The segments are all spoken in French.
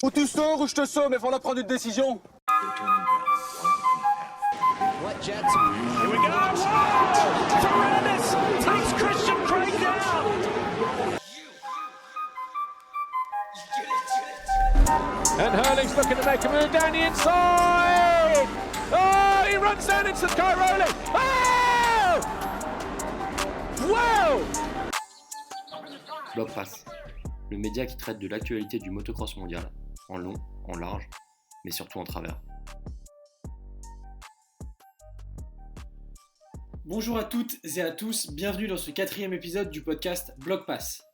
Ou tu sors ou je te somme, mais faut prendre une décision. What Jets? Here we go! Whoa! Tremendous! Takes Christian Craig down! And Hurley's looking to make a move down the inside! Oh, he runs down into Sky Rowley! Oh! Wow! Block Pass, le média qui traite de l'actualité du motocross mondial, en long, en large, mais surtout en travers. Bonjour à toutes et à tous, bienvenue dans ce 4e épisode du podcast Block Pass.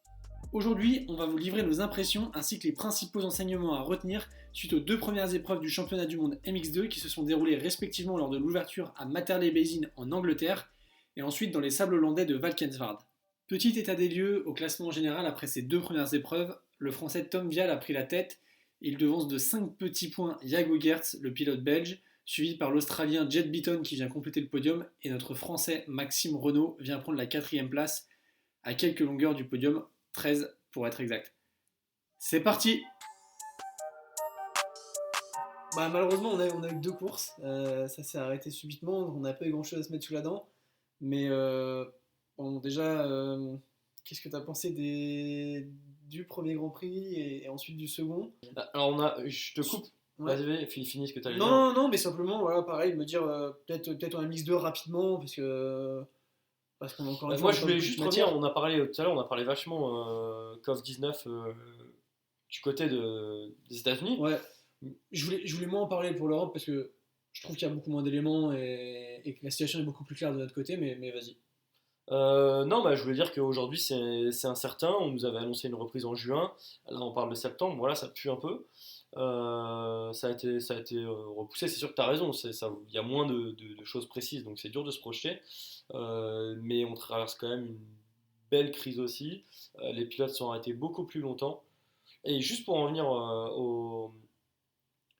Aujourd'hui, on va vous livrer nos impressions ainsi que les principaux enseignements à retenir suite aux 2 premières épreuves du championnat du monde MX2 qui se sont déroulées respectivement lors de l'ouverture à Matterley Basin en Angleterre et ensuite dans les sables hollandais de Valkenswaard. Petit état des lieux au classement général après ces 2 premières épreuves, le français Tom Vialle a pris la tête et il devance de 5 petits points Jago Geerts, le pilote belge, suivi par l'Australien Jed Beaton qui vient compléter le podium et notre Français Maxime Renaud vient prendre la 4e place à quelques longueurs du podium, 13 pour être exact. C'est parti! Malheureusement on a eu 2 courses, ça s'est arrêté subitement, on n'a pas eu grand chose à se mettre sous la dent, mais déjà, qu'est-ce que tu as pensé du premier Grand Prix et ensuite du second? Alors je te coupe. Ouais. Vas-y, finis ce que tu allais dire. Non, mais simplement, voilà, pareil, me dire peut-être un mix 2 rapidement, parce qu'on a encore une fois. Moi, je voulais juste revenir, on a parlé tout à l'heure, on a parlé vachement COV-19 du côté des États-Unis. Ouais, je voulais moins en parler pour l'Europe, parce que je trouve qu'il y a beaucoup moins d'éléments et que la situation est beaucoup plus claire de notre côté, mais vas-y. Non, je voulais dire qu'aujourd'hui c'est incertain. On nous avait annoncé une reprise en juin. Là, on parle de septembre. Voilà, ça pue un peu. Ça a été repoussé. C'est sûr que tu as raison. Il y a moins de choses précises, donc c'est dur de se projeter. Mais on traverse quand même une belle crise aussi. Les pilotes sont arrêtés beaucoup plus longtemps. Et juste pour en venir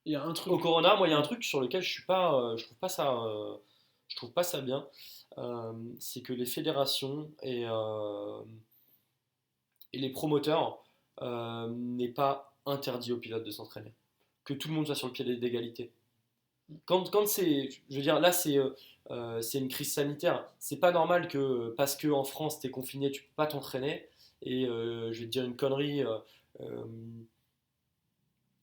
Il y a un truc. au Corona, moi, il y a un truc sur lequel je trouve pas ça bien. C'est que les fédérations et les promoteurs n'aient pas interdit aux pilotes de s'entraîner, que tout le monde soit sur le pied d'égalité. Quand c'est, je veux dire, là c'est une crise sanitaire, c'est pas normal que parce que en France t'es confiné, tu peux pas t'entraîner. Et je vais te dire une connerie.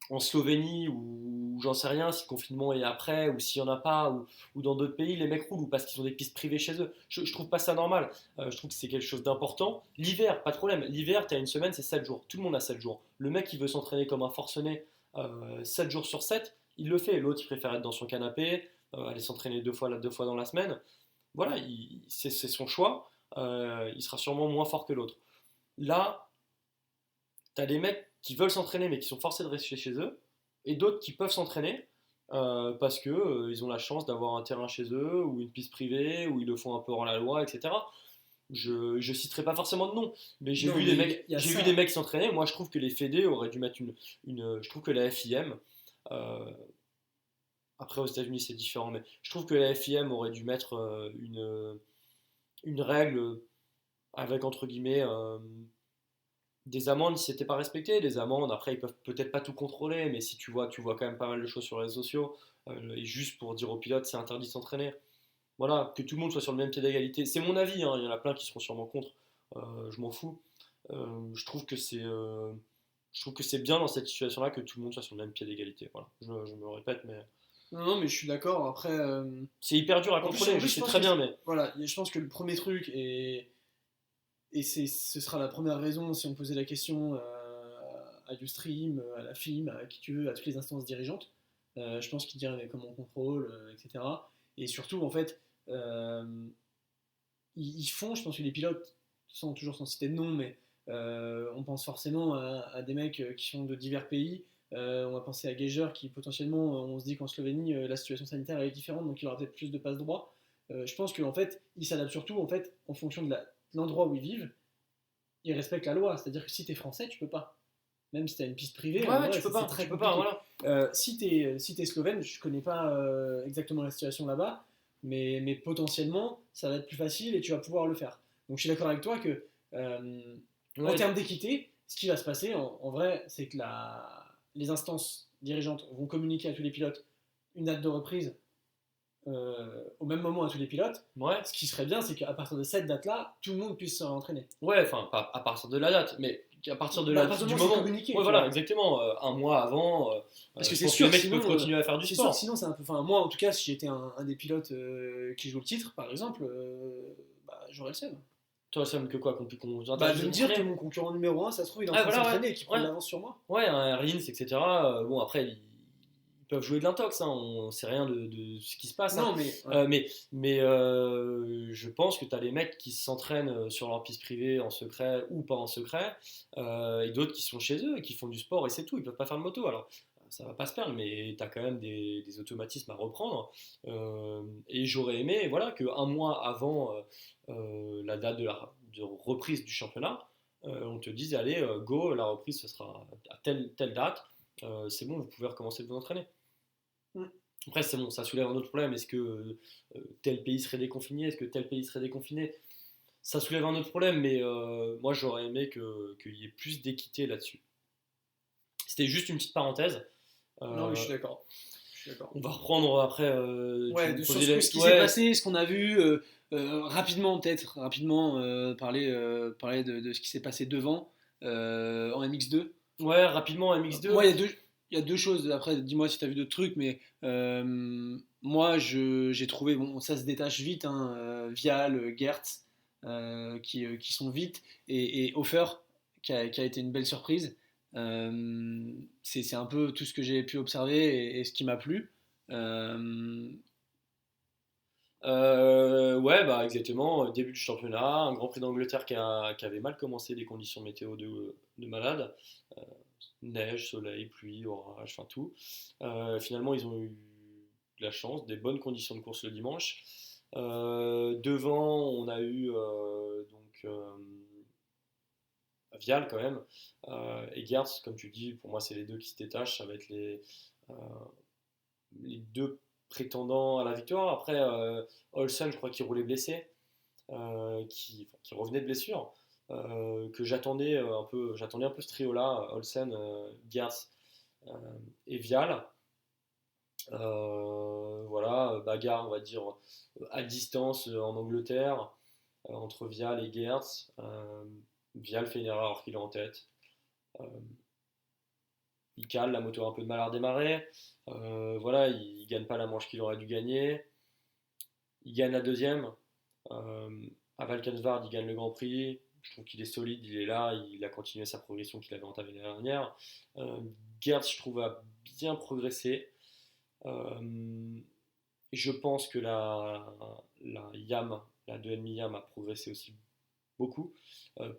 En Slovénie ou j'en sais rien si le confinement est après ou s'il n'y en a pas ou dans d'autres pays les mecs roulent ou parce qu'ils ont des pistes privées chez eux, je trouve pas ça normal. Je trouve que c'est quelque chose d'important. L'hiver, pas de problème, l'hiver t'as une semaine, c'est 7 jours, tout le monde a 7 jours. Le mec qui veut s'entraîner comme un forcené 7 jours sur 7, il le fait. L'autre il préfère être dans son canapé, aller s'entraîner 2 fois dans la semaine. Voilà, c'est son choix. Il sera sûrement moins fort que l'autre. Là t'as des mecs qui veulent s'entraîner mais qui sont forcés de rester chez eux, et d'autres qui peuvent s'entraîner parce que ils ont la chance d'avoir un terrain chez eux, ou une piste privée, ou ils le font un peu hors la loi, etc. Je citerai pas forcément de nom, mais j'ai vu des mecs s'entraîner. Moi je trouve que les fédés auraient dû mettre je trouve que la FIM, après aux États-Unis c'est différent, mais je trouve que la FIM aurait dû mettre une règle avec entre guillemets des amendes si c'était pas respecté. Des amendes, après ils peuvent peut-être pas tout contrôler, mais si tu vois quand même pas mal de choses sur les réseaux sociaux, et juste pour dire aux pilotes c'est interdit de s'entraîner. Voilà, que tout le monde soit sur le même pied d'égalité. C'est mon avis, hein, il y en a plein qui seront sûrement contre, je m'en fous. Je trouve que c'est bien dans cette situation là que tout le monde soit sur le même pied d'égalité. Voilà, je me répète, mais Non, mais je suis d'accord. Après c'est hyper dur à contrôler, je sais très bien, mais voilà, je pense que le premier truc et ce sera la première raison si on posait la question à Ustream, à la FIM, à qui tu veux, à toutes les instances dirigeantes. Je pense qu'ils diraient comment on contrôle, etc. Et surtout, en fait, ils font, je pense que les pilotes, toujours sans citer de nom, mais on pense forcément à des mecs qui sont de divers pays. On va penser à Geiger qui potentiellement, on se dit qu'en Slovénie, la situation sanitaire est différente, donc il aura peut-être plus de passe droit. Je pense qu'en fait, ils s'adaptent surtout en fait, en fonction de l'endroit où ils vivent. Ils respectent la loi, c'est-à-dire que si t'es français, tu peux pas. Même si t'as une piste privée, tu peux pas, voilà. Si t'es slovène, je connais pas exactement la situation là-bas, mais potentiellement, ça va être plus facile et tu vas pouvoir le faire. Donc je suis d'accord avec toi que en termes d'équité, ce qui va se passer, en vrai, c'est que les instances dirigeantes vont communiquer à tous les pilotes une date de reprise au même moment à tous les pilotes, Ouais, ce qui serait bien, c'est qu'à partir de cette date-là, tout le monde puisse se réentraîner. ouais, enfin, pas à partir de la date, mais à partir de Bah, la, à partir du du moment où c'est moment. communiqué, Ouais, tu voilà, vois. exactement. Un mois avant, Parce que je c'est pense sûr, les mecs sinon, peuvent continuer à faire du C'est sport. sûr, sinon c'est un peu. Enfin, moi en tout cas, si j'étais un des pilotes qui joue le titre, par exemple, bah, j'aurais le seum. Toi, ça me que quoi qu'on Bah, de me dire que mon concurrent numéro 1, ça se trouve, il est en Ah, train de voilà, s'entraîner ouais. et qu'il prend Ouais. de l'avance sur moi. Ouais, un Rins, etc. Bon, après, ils peuvent jouer de l'intox, hein, on sait rien de ce qui se passe. Hein. Non, mais. Je pense que tu as les mecs qui s'entraînent sur leur piste privée en secret ou pas en secret, et d'autres qui sont chez eux et qui font du sport et c'est tout, ils peuvent pas faire de moto. Alors, ça va pas se perdre, mais tu as quand même des automatismes à reprendre. Et j'aurais aimé voilà, qu'un mois avant la date de reprise du championnat, on te dise allez, go, la reprise ce sera à telle date, c'est bon, vous pouvez recommencer de vous entraîner. Mm. Après, c'est bon, ça soulève un autre problème. Est-ce que tel pays serait déconfiné? Est-ce que tel pays serait déconfiné? Ça soulève un autre problème, mais moi j'aurais aimé qu'il y ait plus d'équité là-dessus. C'était juste une petite parenthèse. Non, mais je suis d'accord. On va reprendre après. Ouais, tu me sur posais ce qui ouais, s'est passé, ce qu'on a vu, rapidement parler de ce qui s'est passé devant en MX2. Ouais, rapidement, MX2. Moi, il y a deux choses. Après, dis-moi si tu as vu d'autres trucs, mais moi, j'ai trouvé, bon, ça se détache vite, hein, Vial, Gertz, qui sont vite, et Hofer, qui a été une belle surprise. C'est un peu tout ce que j'ai pu observer et ce qui m'a plu. Ouais, bah exactement. Début du championnat, un Grand Prix d'Angleterre qui avait mal commencé, des conditions météo de malade. Euh, Neige, soleil, pluie, orage, enfin tout. Finalement, ils ont eu de la chance, des bonnes conditions de course le dimanche. Devant, on a eu Vial quand même. Et Gertz, comme tu dis, pour moi, c'est les deux qui se détachent. Ça va être euh, les deux prétendants à la victoire. Après, Olsen, je crois qu'il roulait blessé, qui revenait de blessure. Que j'attendais un peu ce trio-là, Olsen, Gertz et Vial. Voilà, bagarre, on va dire, à distance en Angleterre, entre Vial et Gertz. Vial fait une erreur alors qu'il est en tête. Il cale, la moto a un peu de mal à redémarrer. Voilà, il ne gagne pas la manche qu'il aurait dû gagner. Il gagne la deuxième. À Valkenswaard, il gagne le Grand Prix. Je trouve qu'il est solide, il est là, il a continué sa progression qu'il avait entamée l'année dernière. Gertz, je trouve, a bien progressé. Je pense que la YAM, la 2,5 YAM a progressé aussi beaucoup.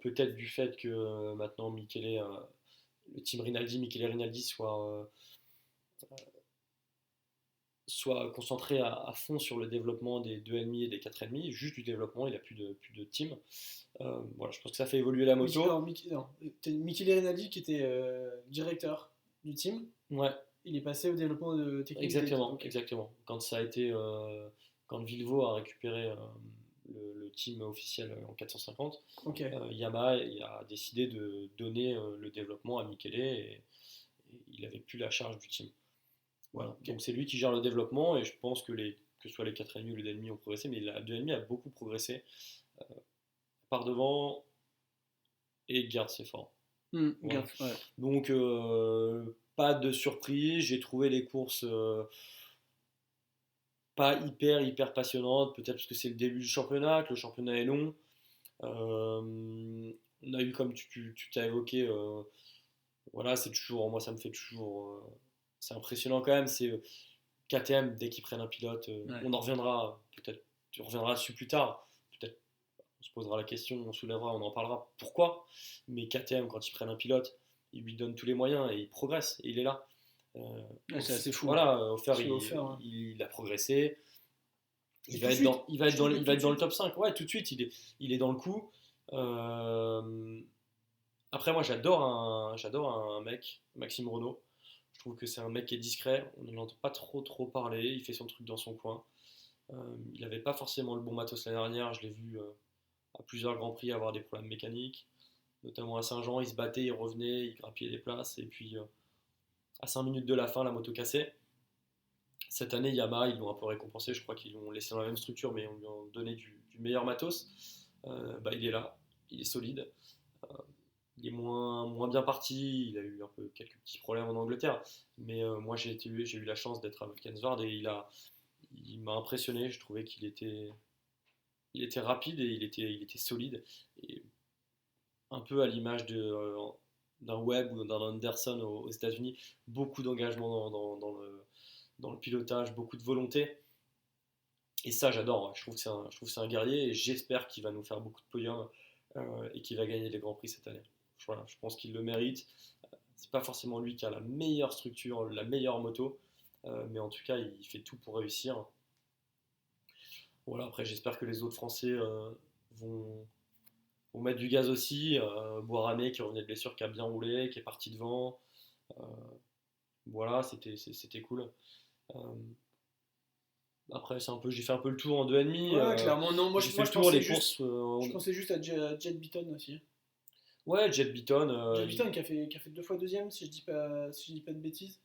Peut-être du fait que maintenant Michele, le team Rinaldi, Michele Rinaldi soit concentré à fond sur le développement des 2,5 et des 4,5, juste du développement, il n'a plus de team. Voilà, je pense que ça fait évoluer la moto. Michele Rinaldi qui était directeur du team. Ouais. Il est passé au développement de technique. Exactement. Quand ça a été, quand Vilvo a récupéré le team officiel en 450, Yamaha a décidé de donner le développement à Michele et il n'avait plus la charge du team. Voilà. Donc c'est lui qui gère le développement et je pense que que ce soit les 4,5 ou les 2,5 ont progressé, mais la 2,5 a beaucoup progressé. Par devant et Gertz c'est fort. Ouais. Donc pas de surprise, j'ai trouvé les courses pas hyper passionnantes, peut-être parce que c'est le début du championnat, que le championnat est long. On a eu, comme tu t'as évoqué, voilà, c'est toujours, moi ça me fait toujours, c'est impressionnant quand même, c'est KTM, dès qu'ils prennent un pilote, on en reviendra, peut-être tu reviendras dessus plus tard, peut-être on se posera la question, on soulèvera, on en parlera, pourquoi, mais KTM, quand ils prennent un pilote, ils lui donnent tous les moyens et il progresse, et il est là. C'est assez fou. Voilà, il a progressé. Il va être dans le top 5. Ouais, tout de suite, il est dans le coup. Après, moi, j'adore un mec, Maxime Renault. Je trouve que c'est un mec qui est discret. On n'en entend pas trop parler. Il fait son truc dans son coin. Il n'avait pas forcément le bon matos l'année dernière. Je l'ai vu à plusieurs Grands Prix avoir des problèmes mécaniques. Notamment à Saint-Jean, il se battait, il revenait, il grappillait des places. Et puis, à 5 minutes de la fin, la moto cassée. Cette année, Yamaha, ils l'ont un peu récompensé. Je crois qu'ils l'ont laissé dans la même structure, mais on lui a donné du meilleur matos. Il est là, il est solide. Il est moins bien parti. Il a eu un peu quelques petits problèmes en Angleterre. Mais moi, j'ai eu la chance d'être à Valkenswaard et il m'a impressionné. Je trouvais qu'il était rapide et il était solide. Et un peu à l'image d'un Webb ou d'un Anderson aux États-Unis, beaucoup d'engagement dans le pilotage, beaucoup de volonté. Et ça, j'adore. Je trouve que c'est un guerrier et j'espère qu'il va nous faire beaucoup de podiums et qu'il va gagner les Grands Prix cette année. Voilà, je pense qu'il le mérite. C'est pas forcément lui qui a la meilleure structure, la meilleure moto, mais en tout cas, il fait tout pour réussir. Voilà, après, j'espère que les autres Français vont mettre du gaz aussi. Boiramé qui revenait de blessure, qui a bien roulé, qui est parti devant. Voilà, c'était cool. Après, j'ai fait un peu le tour en 2,5. Ouais, clairement, non, moi je pensais juste, courses. je pensais juste à Jet Beaton aussi. Ouais, Jet Beaton. Jet Beaton qui a fait 2 fois deuxième, si je dis pas de bêtises.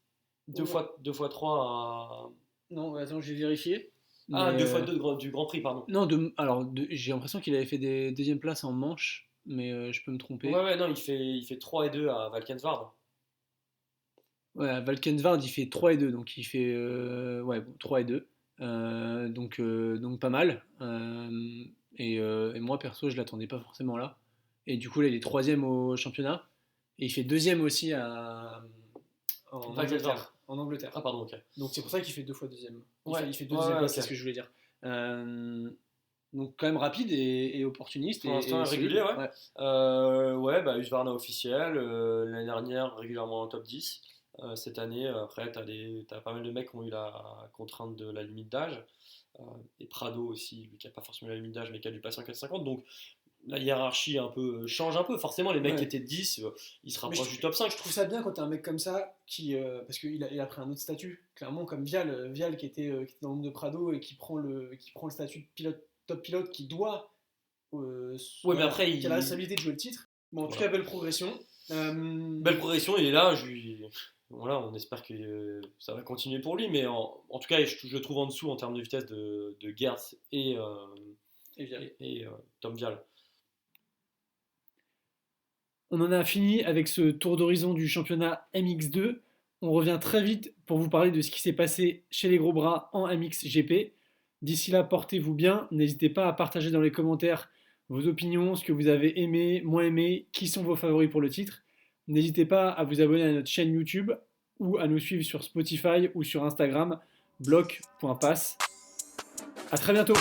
Deux fois 3 à. Non, attends, j'ai vérifié. Ah, Mais, 2 fois 2 du Grand Prix, pardon. Non, j'ai l'impression qu'il avait fait des deuxième places en manche, mais je peux me tromper. Ouais, non, il fait 3 et 2 à Valkenswaard. Ouais, à Valkenswaard, il fait 3 et 2, donc il fait 3 et 2. Donc pas mal. Et moi, perso, je l'attendais pas forcément là. Et du coup, là, il est troisième au championnat. Et il fait deuxième aussi en Angleterre. En Angleterre. Ah, pardon, ok. Donc c'est pour ça qu'il fait 2 fois deuxième. Il fait 2 Ouais, deuxième places, ok. c'est ce que je voulais dire. Donc quand même rapide et opportuniste. Pour l'instant, et régulier, solide. Ouais. Husqvarna officiel. L'année dernière, régulièrement en top 10. Cette année, après, t'as pas mal de mecs qui ont eu la contrainte de la limite d'âge. Et Prado aussi, lui qui n'a pas forcément la limite d'âge, mais qui a dû passer en 450. Donc la hiérarchie change un peu. Forcément, les mecs qui étaient de 10, ils se rapprochent du top 5. Je trouve ça bien quand t'as un mec comme ça, parce qu'il a pris un autre statut, clairement, comme Vial qui était dans le monde de Prado et qui prend le statut de top pilote qui doit. Mais après, qui a la responsabilité de jouer le titre. Bon, en tout cas, belle progression. Belle progression, il est là. Voilà, on espère que ça va continuer pour lui, mais en tout cas, je trouve en dessous en termes de vitesse de Gertz et Tom Vial. On en a fini avec ce tour d'horizon du championnat MX2. On revient très vite pour vous parler de ce qui s'est passé chez les gros bras en MXGP. D'ici là, portez-vous bien. N'hésitez pas à partager dans les commentaires vos opinions, ce que vous avez aimé, moins aimé, qui sont vos favoris pour le titre. N'hésitez pas à vous abonner à notre chaîne YouTube ou à nous suivre sur Spotify ou sur Instagram, bloc.pass. À très bientôt.